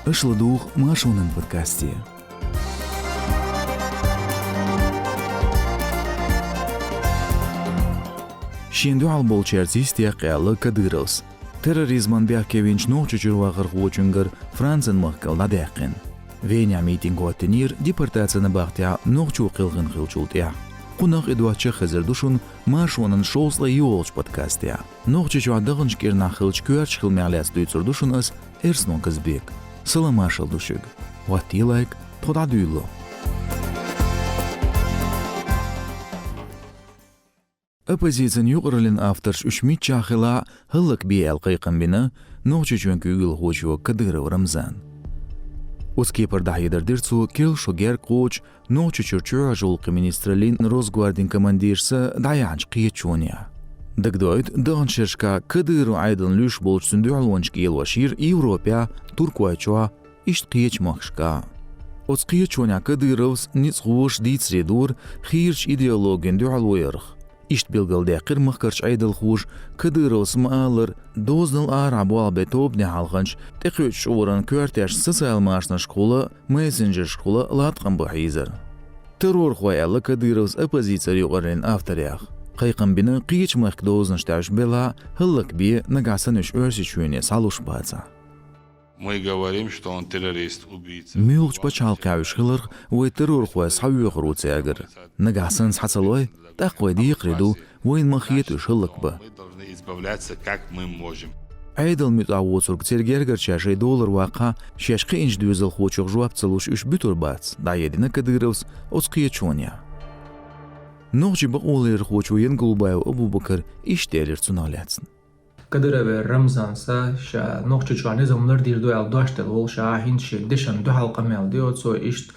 اشلدوغ ماشونن بودكاستي. Şimdi albolçerzistiya qəyəli Kadyrovs. Terrorizman bəhkəvinç noqçucur vağır qoçungar Fransın məhkəlda dəqin. Venya miting qotinir deportasiyana baxtya noqçu qılğın qılçultya. Qunaq edvatçı xizir duşun maşonun şousla yolç podcastiya. Noqçucu adağınç kirna xılç köyərç xılməyələs duytsur duşun az Ersnon Kızbek. Salamaşıl duşug. Vatilayk toda duylu. Оппозицион югрылын авторш ушмит чахила хыллык биэл кайкын нохчучун күгіл хочуо Кадыров Рамзан. Оскепар дахидер дирцу Кирилл Шогер коч нохчучур чуажулқы министрлин Росгвардин командирсы даянч киечуния. Дагдойд дағаншершка Кадыров айдын люш болчсын дуалончки елвашир Европа туркуачуа ишт киеч махшка. Оц киечуния Кадыровс ницхуш дицредур хирч идеологин дуалуерх. İşt bilgilde qirmaqırç aydıl xuş, Kadyrovs mağalır, doznıl arabu albetob ne halğınç, teqüç uğran körteş sosyal maaşna şkola, messenger şkola latqan buhizir. Terror xoyalı Kadyrovs opozisiya yuqarın avtariyaq. Qayqın bini qiyiç maqk doznıştaş bela, hıllık bi nagasanış örsiçüyene saluş baca. Мы говорим, что он террорист, убийца. Милч почал кавиш хылыр, вой террор хуэс хавюх руцягыр. Нагасан схацалой, такой диқриду, войн махиет ушылык бы. Мы должны избавляться, как мы можем. Айдал митавоцург тергергер чашай доллар вақа, шешқи инч дюзел хочуq жуап цалуш уш бүтур бац, да едина Кадыровс оцқия чоня. Нохчи бақ олер хочу ен Голубаев Абубакыр иштелер цуналяцын. Кадыров Рамзанса şa noqçuçuan nizamlar dirdu el doştel ol şa hinçi dişan du halqa meldi o so işt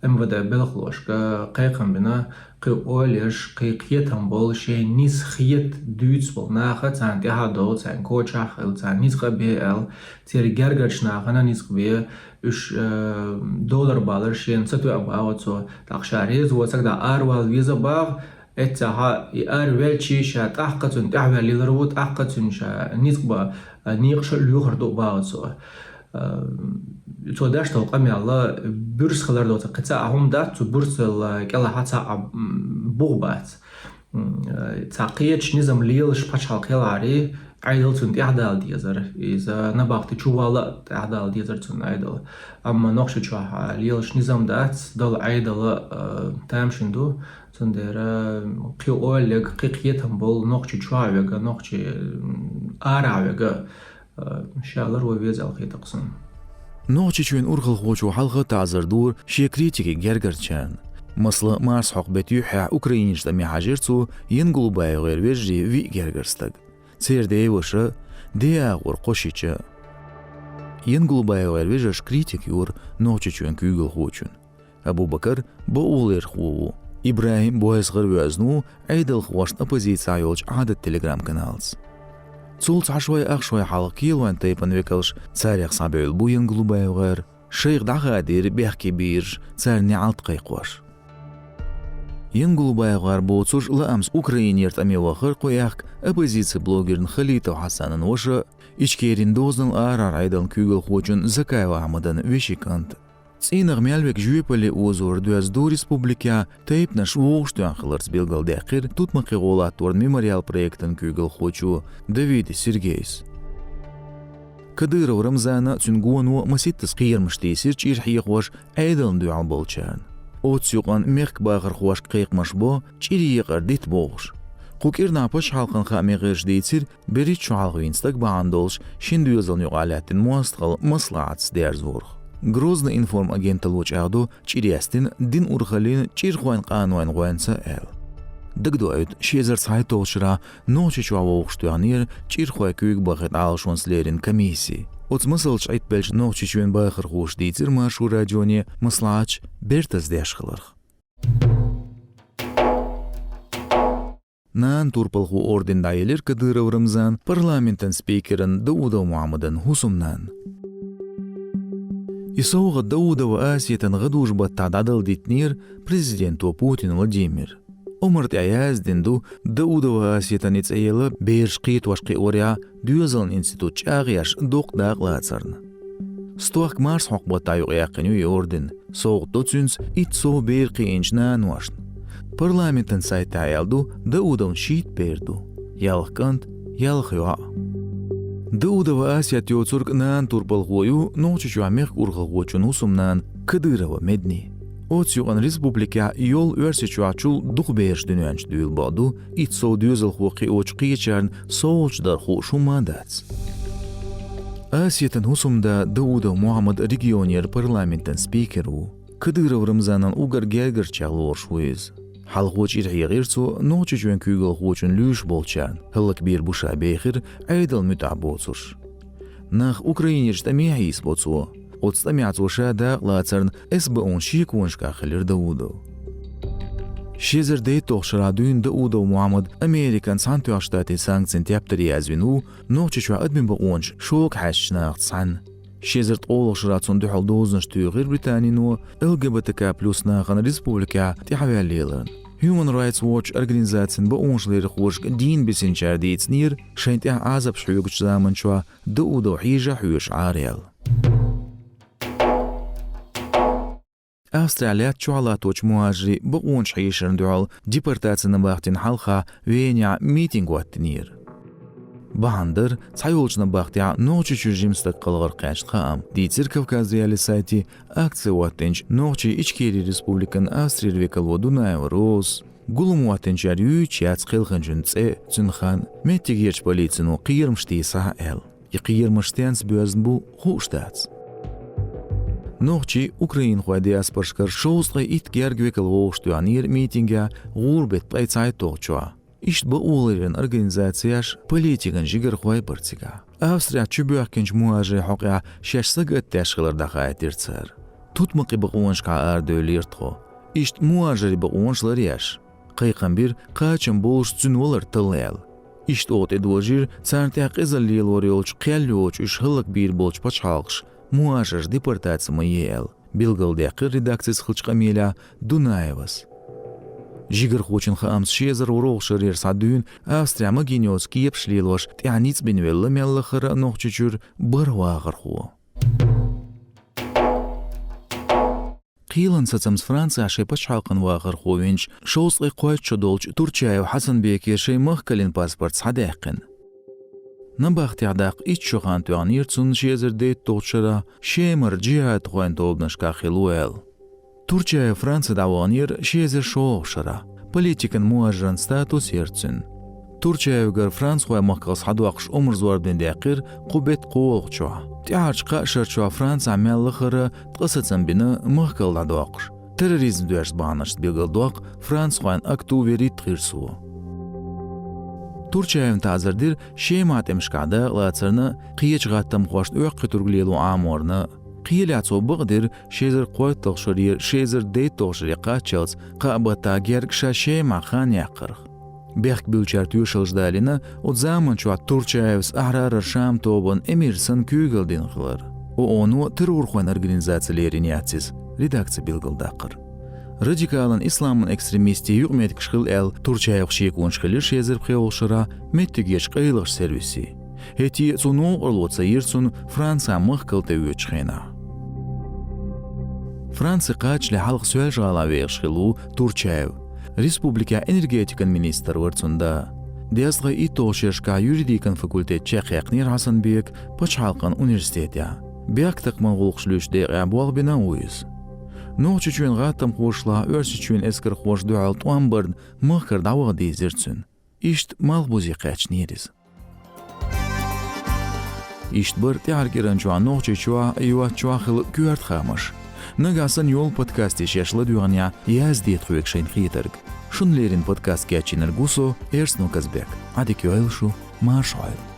MVD belxloşka qayqan bina qi olish qiyetan bol şey nis xiyet düts bol naxa tan de hado tan kocha xil tan nis BL ter gergerchna xana nis be $3 balar şey satu about so taqshariz wasak da arwal viza bag اتها يأرول شيء شا تحققن تعمل للروت تحققن شا نسبة نيقش اليوخر دو باوسو تو داشت وقام الله برس خلر دوت قطع هم دات برس كلا حتى بوبات تعقيتش نظام ليلش باشال كلاري عيدل تون اعدال ديزر اذا نباغتي تشوالا اعدال ديزر تون عيدل اما نقش تشوا ليلش نظام دات دول عيدل تامشندو تندرا قي اولك قيقيتم بول نقش تشواوغا نقش аравега شالر وبيزال قيتقسن نوچچون ургыл хочу халгы тазырдур ше критики гергерчен. Мыслы Марс хокбетюха украиничта мехажирцу ен Голубаев эрвежи ви гергерстаг. Церде выше деагур кошича. Ен Голубаев эрвежаш критик юр ночичун күгыл хочун. Абубакыр бо улер хуу. Ибрахим боязгыр вязну айдыл хвашт оппозиция йолч адат телеграм каналс. Цулц ашвай ахшвай халкил ван тайпан векалш царях сабел бу ен Голубаевгар. Шейх дагадир бехки бирж царни алт кайқваш. Ен Голубаевгар боцуш ламс Украинерт амевахыр қояқ оппозиция блогерін Халитов Хасанын ошы ичкерин дозныл арар айдан күгіл хочун Закаева Ахмадан вешикант. Цинақ мялвек жүйепалі озур дуязду республика тайпнаш оғыштуан қылырс белгал дәқір тұтмақи ғолаттуарн мемориал проектін күгіл хочу Давид Сергейс. Кадыров Рамзана цунгуану маситтіс қиырмышты сирч ирхиқваш айдалын дуал болчан. Отсюған меқк бағыр хуаш қиқмаш бо чириеқар дит боғыш. Қукир напаш халқын қамеғырш дейтсір бері чуалғы инстаг бағандолш шинду езілн юғалаттин муастқал маслаатс дер зорх. Грозный информ агента лоч ағду чириастин дин урхалин чирхуан қануан ғуанса әл. Дагдуайд шезер сайт олшыра ночи чуава оғыштуанир чирхуа күйік бағыт алшуанслерин комиссии. От смысылч айтпелч ночичуен байхыр хуш дейтсір машу радионе мыслаач бертаз дешқылырх. Нан турпалху орден дайелер Кадыров Рамзан парламентен спикерін Даудов Муаммадан хусумнан. Исауға Даудова Асиятан ғадуш баттададыл дейтнер президенту Путин Владимир. Омарт аяздинду Даудова Асиятан ицайелы берш қиет вашқи оря Дюзалн институт чағияш доқ дағлацарны. Stoak Mars hoqbatayu yaqinu yordin. Soğuk dotsüns it so berqi inçna nuaşn. Parlamentin sayta yaldu da udon şiit berdu. Yalqant yalqya. Da udava Asyat yoturk nan turbalğoyu noçuçu amek urğalğoçun husumnan Kadyrova medni. Otsiyoğan Respublika yol örseçuaçul duqbeş dünyanç düyül badu it so düzül huqi oçqiyeçarn soğuçdar huşumadats. Asyatın husumda Dauda Muhammad regionyer parlamentin spikeru. Kadyrov Ramzanan ugar gerger çağlı orşuyuz. Halğoç irhiyagirsu noçuçuen kügülğoçun lüş bolçarn. Hıllık bir buşa beyxir aydal mütabotsur. Nağ Ukrainerçta mihis botsu. Отстамяцуша да лацарн СБОн шикуншка хилер Даудов. Шезер дей тохшара дюн Даудов Мухаммад Американ Сантуа штаты санкцин тяптери язвину нохчичва админ баонш шок хашнахт сан. Шезер толохшара цун духал дознаш тюгир Британину ЛГБТК плюс нахан республика тихавялилан. Human Rights Watch организациян баоншлер хошк дин бисинчар дейцнир шайнтя азаб шуюгч заманчва Даудов хижа хуюш ариал. Австралия чуалаточ муажри баонш хишерн дуал депортацияны бахтин халха веня митинг ваттинир. Бахандыр цайолчны бахтя ночи чужимстык кылгыр качкам. Дицир Кавказиялы сайти акция ваттинч ночи ичкери республикан Австрия векал Дунаева Рос. Гулум ваттинчар юч яцкылгын жүнце цүнхан меттигерч полицину кыйырмышти саэл. Йкыйырмыштянс бөзн бу хуштац. Нохчи Украин хуа диаспоршкар шоустрай ит гергвекал воштуанир митинга гурбет пайцай тохчуа. Ишт ба улырын организацияш политикан жигер хуай партига. Австрия чубуаккенч муажи хоқя шашсагат ташқиларда хаятирцар. Тутмақи бақуаншка ардөлиртхо. Ишт муажри бақуаншлар яш. Қайқан бир қачын болш цүнвалар тылел. Ишт от эдвожир цартяқ изалил вариолч қяллюоч иш хылық бир болч пачхалқш. Муажаш депортация маел. Билгалдяқы редакцияс хылчқамеля Дунаевас. Жигер хочин хаамс шезер урол шерер садюн Австрия магинёс киеп шлилош тяниц бенвелла меллахара нохчучур барвагар ху. Қилан сацамс Франция шепач халқын вагар хувинч шоусқи қойт чодолч Турчаев Хасанбек ешей махкалин паспорт садяқын. Набахти адақ ич шуған туанирцун шезер дейт тоқшара шемер джиат хуан тобнашка хилуэл. Турчия Франция даванир шезер шоушара. Политикан муажран статус ерцин. Турчия угар Француа махкас хадуақш умрзуар бендяқир қубет қоолчуа. Тяарчқа шарчуа Франция мяллахара тқасацан бина махкал дадуақш. Терроризм дуяш банашт билгалдуақ Француан акту верит тқирсуа. Турчиян тазырдир шеймат эмшкада лацарны қиеч ғаттам қошт өққи тургулелу аморны قيلاتو بغدر شيزر قوت تغشرير شيزر ديت تغشري قاتشلز قابتا جيركشا شي مخان يقرخ بيخك بيلچارتيو شلجدالينا وزامن شوات تورچايوس أحرار الشام توبن إميرسن كيوغل دينخلر وونو ترور خوان организациялерин ятсиз редакция билгалдақыр. Радикалын исламын экстремисти югмет кшхил эл Турчаев шекун шхилир шезер пхеолшыра меттигеш қайлыш сервиси. Эти цуну орлоца ирцун Франция махкал тевючхена. Франция қачли халқ сөйл жғала вейшхилу Турчаев. Республика энергетикан министр варцунда. Дезға итошешка юридикан факультет чеқяқнир Хасанбек пачхалқан университетя. Бяқтық мағулқшлюш деға буалбина уйыз. Нохчичуен ғаттам қошла өрсичуен эскір қош дуал туамбырн махкар давға дейзерцун. Ишт малбузи қачнеріз. Ишт бір тяғаргерін чуа нохчичуа юа чуа қыл күерт қамыш. Нагасан yol подкасти шешлы дюғаня яздет хуекшейн хитарг. Шунлерин подкаст кячинер гусо Эрсну Казбек. Адик юайлшу Маршойл.